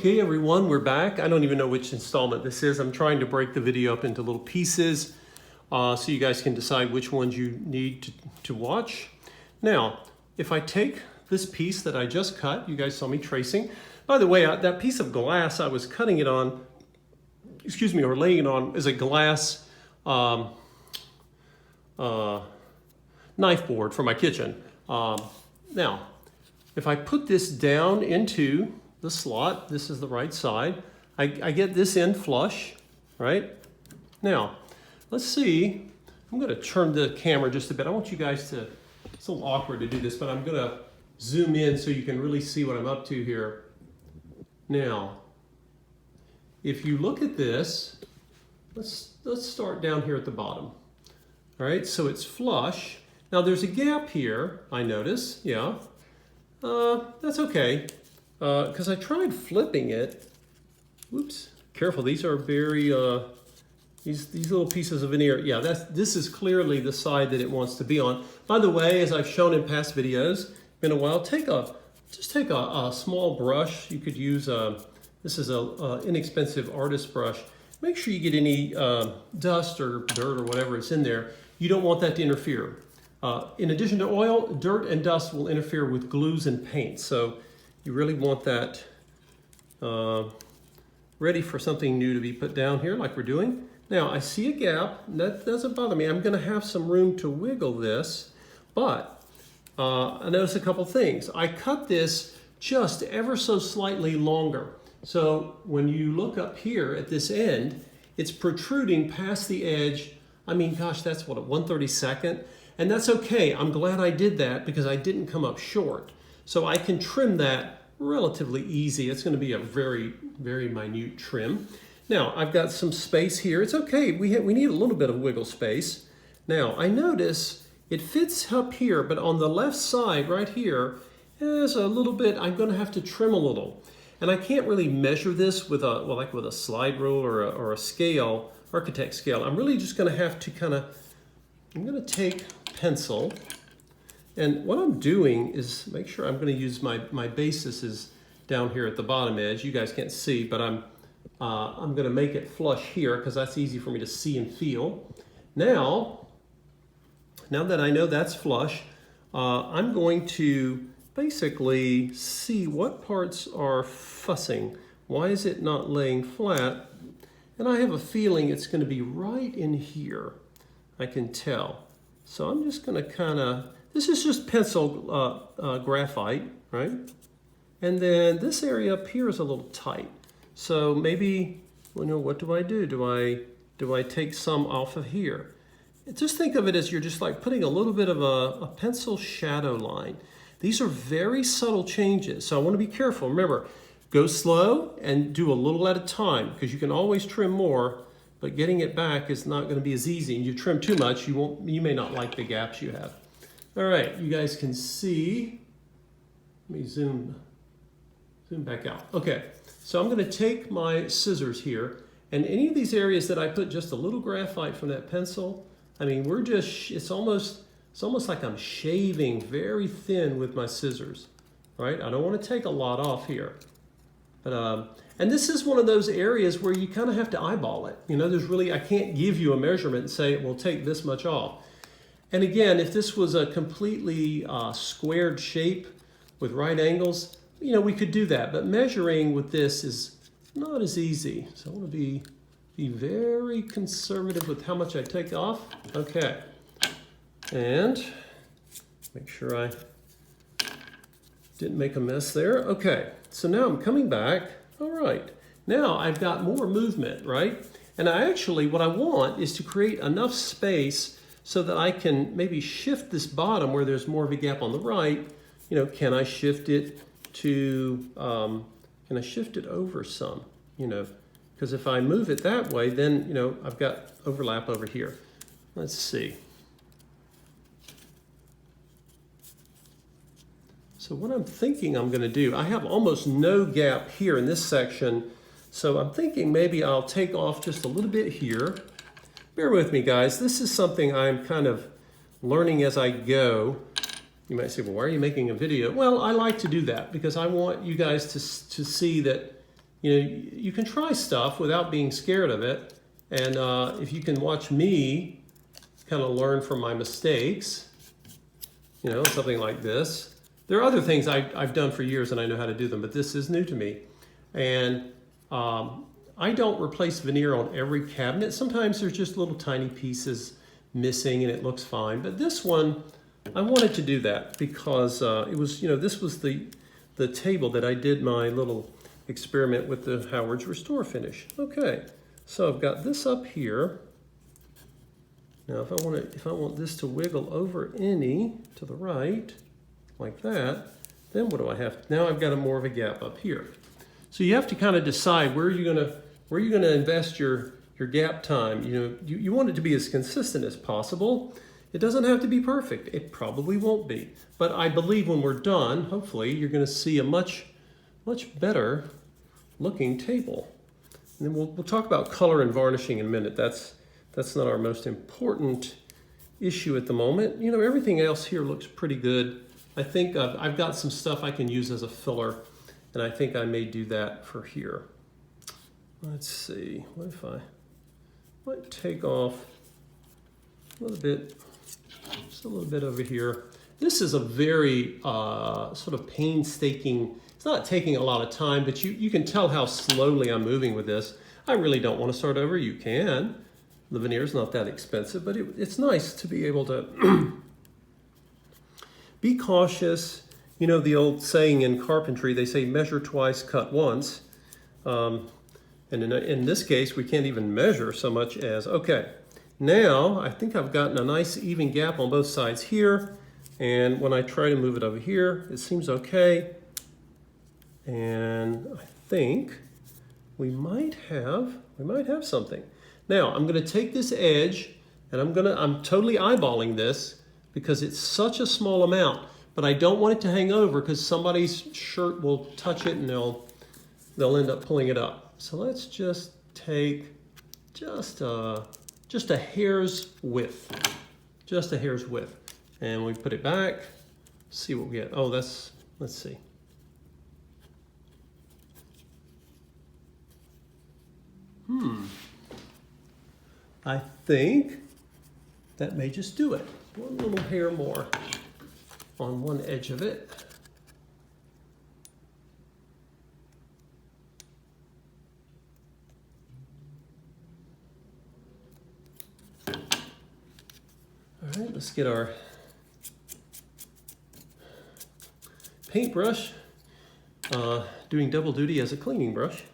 Okay, everyone, we're back. I don't even know which installment this is. I'm trying to break the video up into little pieces so you guys can decide which ones you need to watch. Now, if I take this piece that I just cut, you guys saw me tracing. By the way, that piece of glass I was cutting it on, or laying it on, is a glass knife board for my kitchen. Now, if I put this down into the slot, this is the right side, I get this end flush, right? Now, let's see, I'm gonna turn the camera just a bit. I want you guys to, it's a little awkward to do this, but I'm gonna zoom in so you can really see what I'm up to here. Now, if you look at this, let's start down here at the bottom. All right, so it's flush. Now there's a gap here, I notice, yeah. That's okay, because I tried flipping it. Whoops, careful, these are very, these little pieces of veneer. Yeah, this is clearly the side that it wants to be on. By the way, as I've shown in past videos, been a while, just take a small brush. You could use, this is a inexpensive artist brush. Make sure you get any dust or dirt or whatever is in there. You don't want that to interfere. In addition to oil, dirt and dust will interfere with glues and paints. So you really want that ready for something new to be put down here like we're doing. Now I see a gap, that doesn't bother me. I'm gonna have some room to wiggle this, but I noticed a couple things. I cut this just ever so slightly longer. So when you look up here at this end, it's protruding past the edge. I mean, gosh, that's what, a 1/32nd? And that's okay. I'm glad I did that because I didn't come up short. So I can trim that relatively easy. It's going to be a very, very minute trim. Now, I've got some space here. It's okay. We need a little bit of wiggle space. Now, I notice it fits up here, but on the left side right here, there's a little bit, I'm going to have to trim a little. And I can't really measure this with a, well, like with a slide rule or a scale, architect scale. I'm really just going to have to kind of, I'm going to take pencil, and what I'm doing is make sure I'm going to use my basis is down here at the bottom edge. You guys can't see, but I'm going to make it flush here because that's easy for me to see and feel. Now that I know that's flush, I'm going to basically see what parts are fussing. Why is it not laying flat? And I have a feeling it's going to be right in here. I can tell. So I'm just going to kind of, this is just pencil graphite, right? And then this area up here is a little tight. So maybe, you know, what do I do? Do I take some off of here? Just think of it as you're just like putting a little bit of a pencil shadow line. These are very subtle changes, so I want to be careful. Remember, go slow and do a little at a time because you can always trim more. But getting it back is not going to be as easy. And you trim too much, you may not like the gaps you have. All right, you guys can see. Let me zoom back out. Okay, so I'm going to take my scissors here, and any of these areas that I put just a little graphite from that pencil, I mean, it's almost like I'm shaving very thin with my scissors. Right? I don't want to take a lot off here, but and this is one of those areas where you kind of have to eyeball it. You know, I can't give you a measurement and say, we'll take this much off. And again, if this was a completely squared shape with right angles, you know, we could do that. But measuring with this is not as easy. So I want to be very conservative with how much I take off. Okay. And make sure I didn't make a mess there. Okay. So now I'm coming back. All right, now I've got more movement, right? And what I want is to create enough space so that I can maybe shift this bottom where there's more of a gap on the right. You know, can I shift it to, can I shift it over some, you know? Because if I move it that way, then, you know, I've got overlap over here. Let's see. So what I'm thinking I'm going to do, I have almost no gap here in this section, so I'm thinking maybe I'll take off just a little bit here. Bear with me, guys. This is something I'm kind of learning as I go. You might say, well, why are you making a video? Well, I like to do that because I want you guys to see that, you know, you can try stuff without being scared of it. And if you can watch me kind of learn from my mistakes, you know, something like this. There are other things I've done for years and I know how to do them, but this is new to me. And I don't replace veneer on every cabinet. Sometimes there's just little tiny pieces missing and it looks fine. But this one, I wanted to do that because it was, you know, this was the table that I did my little experiment with the Howard's Restore finish. Okay, so I've got this up here. Now if I want this to wiggle over any to the right, like that, then what do I have? Now I've got more of a gap up here. So you have to kind of decide where you're gonna invest your gap time. You know, you want it to be as consistent as possible. It doesn't have to be perfect. It probably won't be. But I believe when we're done, hopefully, you're gonna see a much better looking table. And then we'll talk about color and varnishing in a minute. That's not our most important issue at the moment. You know, everything else here looks pretty good. I think I've got some stuff I can use as a filler, and I think I may do that for here. Let's see, what if I might take off a little bit, just a little bit over here. This is a very sort of painstaking, it's not taking a lot of time, but you can tell how slowly I'm moving with this. I really don't want to start over. You can. The veneer is not that expensive, but it's nice to be able to be cautious. You know, the old saying in carpentry, they say measure twice, cut once. And in this case, we can't even measure so much as, okay, now I think I've gotten a nice even gap on both sides here. And when I try to move it over here, it seems okay. And I think we might have something. Now I'm going to take this edge and I'm totally eyeballing this because it's such a small amount, but I don't want it to hang over because somebody's shirt will touch it and they'll end up pulling it up. So let's just take just a hair's width, and we put it back, see what we get. Oh, let's see. I think that may just do it. One little hair more on one edge of it. All right, let's get our paintbrush, doing double duty as a cleaning brush.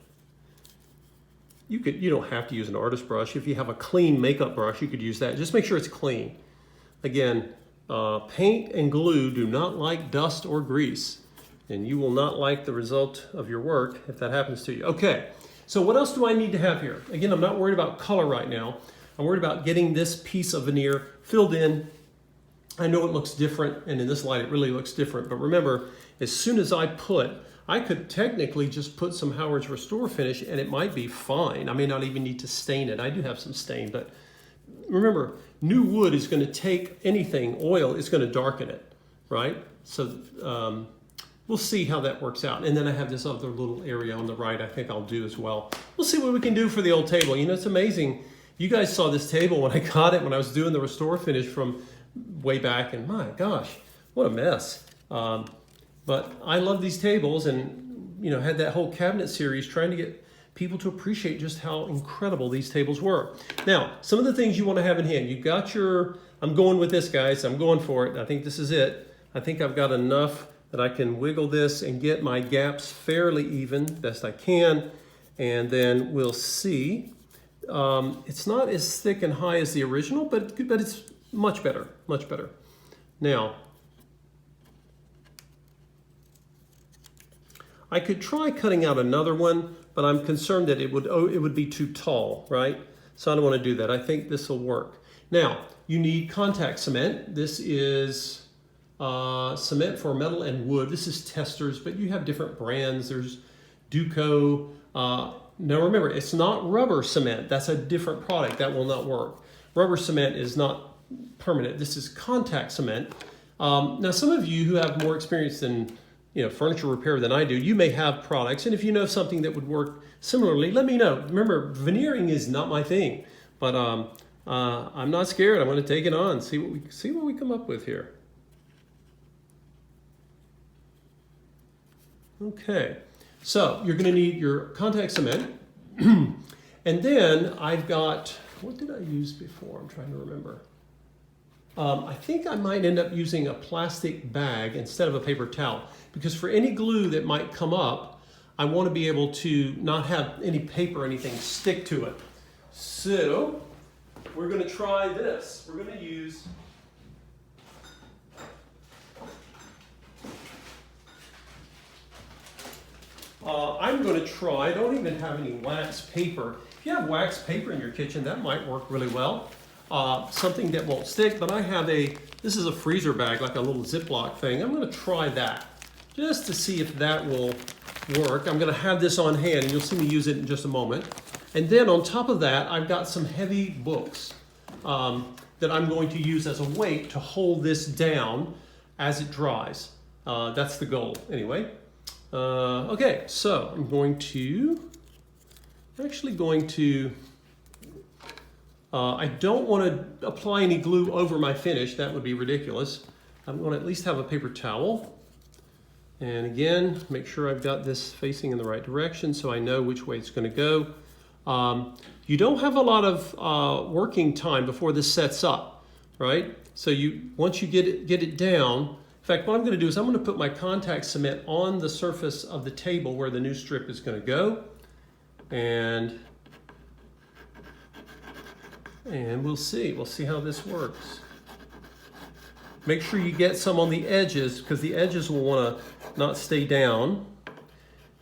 You don't have to use an artist brush. If you have a clean makeup brush, you could use that. Just make sure it's clean. Again, paint and glue do not like dust or grease, and you will not like the result of your work if that happens to you. Okay, so what else do I need to have here? Again, I'm not worried about color right now. I'm worried about getting this piece of veneer filled in. I know it looks different, and in this light it really looks different, but remember, as soon as I could technically just put some Howard's Restore finish and it might be fine. I may not even need to stain it. I do have some stain, but remember, new wood is going to take anything, oil is going to darken it, right? So we'll see how that works out. And then I have this other little area on the right I think I'll do as well. We'll see what we can do for the old table. You know, it's amazing. You guys saw this table when I got it, when I was doing the Restore finish from way back, and my gosh, what a mess. But I love these tables, and you know, had that whole cabinet series trying to get people to appreciate just how incredible these tables were. Now, some of the things you want to have in hand. You've got your, I'm going with this, guys. I'm going for it. I think this is it. I think I've got enough that I can wiggle this and get my gaps fairly even, best I can. And then we'll see. It's not as thick and high as the original, but it's much better, much better. Now, I could try cutting out another one, but I'm concerned that it would be too tall, right? So I don't want to do that. I think this will work. Now, you need contact cement. This is cement for metal and wood. This is Testors, but you have different brands. There's Duco. Now remember, it's not rubber cement. That's a different product. That will not work. Rubber cement is not permanent. This is contact cement. Now, some of you who have more experience than furniture repair than I do. You may have products, and if you know something that would work similarly, let me know. Remember, veneering is not my thing, but I'm not scared. I'm going to take it on. See what we come up with here. Okay, so you're going to need your contact cement, and then I've got, what did I use before? I'm trying to remember. I think I might end up using a plastic bag instead of a paper towel, because for any glue that might come up, I want to be able to not have any paper or anything stick to it. So we're going to try this. We're going to use I'm going to try, I don't even have any wax paper. If you have wax paper in your kitchen, that might work really well. Something that won't stick, but I have this is a freezer bag, like a little Ziploc thing. I'm going to try that just to see if that will work. I'm going to have this on hand, and you'll see me use it in just a moment. And then on top of that, I've got some heavy books that I'm going to use as a weight to hold this down as it dries. That's the goal, anyway. Okay, so I'm actually going to, I don't want to apply any glue over my finish. That would be ridiculous. I'm going to at least have a paper towel. And again, make sure I've got this facing in the right direction so I know which way it's going to go. You don't have a lot of working time before this sets up, right? So once you get it down, in fact, what I'm going to do is I'm going to put my contact cement on the surface of the table where the new strip is going to go. And we'll see how this works. Make sure you get some on the edges, because the edges will want to not stay down.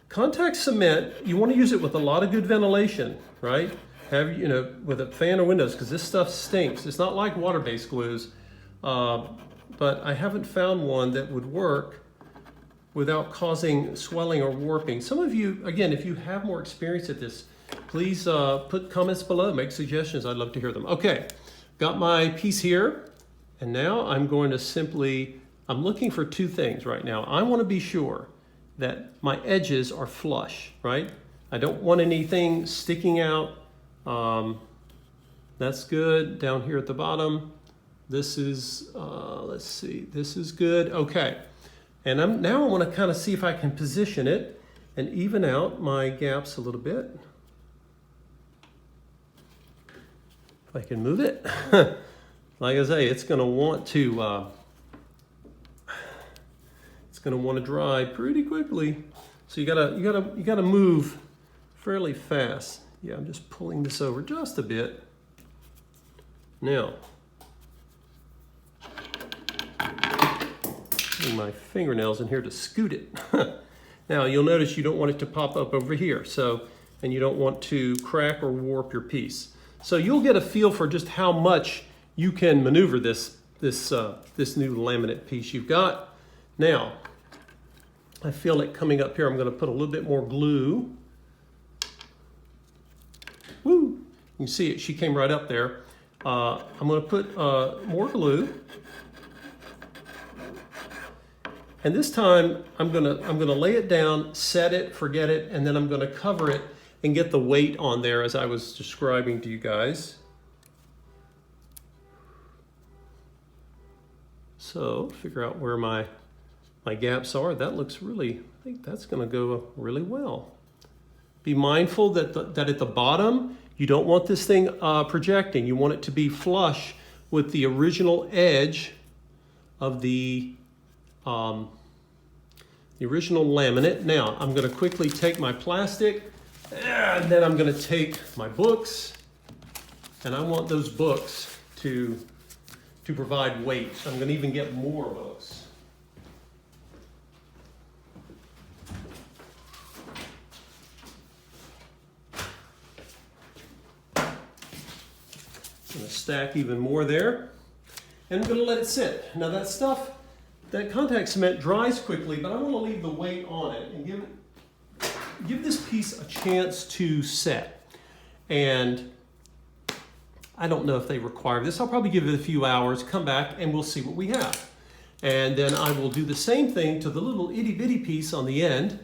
Contact cement, you want to use it with a lot of good ventilation, right? With a fan or windows, because this stuff stinks. It's not like water-based glues, but I haven't found one that would work without causing swelling or warping. Some of you, again, if you have more experience at this, please put comments below, make suggestions. I'd love to hear them. Okay, got my piece here, and now I'm going to I'm looking for two things right now. I want to be sure that my edges are flush, right? I don't want anything sticking out. That's good. Down here at the bottom, this is, let's see, this is good. Okay, and now I want to kind of see if I can position it and even out my gaps a little bit. If I can move it. Like I say, it's going to want to dry pretty quickly. So you gotta move fairly fast. Yeah, I'm just pulling this over just a bit. Now, putting my fingernails in here to scoot it. Now you'll notice you don't want it to pop up over here. And you don't want to crack or warp your piece. So you'll get a feel for just how much you can maneuver this new laminate piece you've got. Now, I feel it coming up here. I'm going to put a little bit more glue. Woo! You can see it. She came right up there. I'm going to put more glue. And this time I'm going to lay it down, set it, forget it, and then I'm going to cover it and get the weight on there as I was describing to you guys. So figure out where my gaps are. That looks really, I think that's going to go really well. Be mindful that at the bottom, you don't want this thing projecting. You want it to be flush with the original edge of the original laminate. Now, I'm going to quickly take my plastic, and then I'm going to take my books, and I want those books to provide weight. So I'm going to even get more books. I'm going to stack even more there, and I'm going to let it sit. Now that contact cement dries quickly, but I want to leave the weight on it and give this piece a chance to set. And I don't know if they require this. I'll probably give it a few hours, come back, and we'll see what we have. And then I will do the same thing to the little itty bitty piece on the end.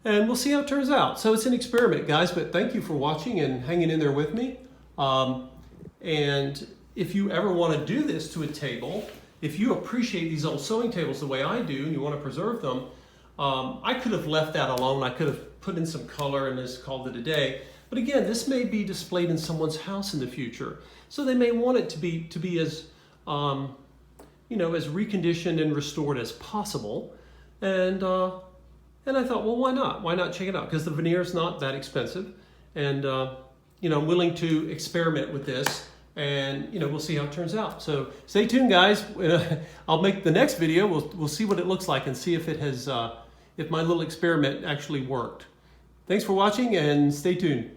And we'll see how it turns out. So it's an experiment, guys, but thank you for watching and hanging in there with me. And if you ever want to do this to a table, if you appreciate these old sewing tables the way I do and you want to preserve them, I could have left that alone. I could have put in some color and just called it a day. But again, this may be displayed in someone's house in the future. So they may want it to be as, you know, as reconditioned and restored as possible. And I thought, well, why not? Why not check it out? Because the veneer is not that expensive. And, you know, I'm willing to experiment with this. And, you know, we'll see how it turns out. So stay tuned, guys. I'll make the next video. We'll see what it looks like and see if it has, if my little experiment actually worked. Thanks for watching and stay tuned.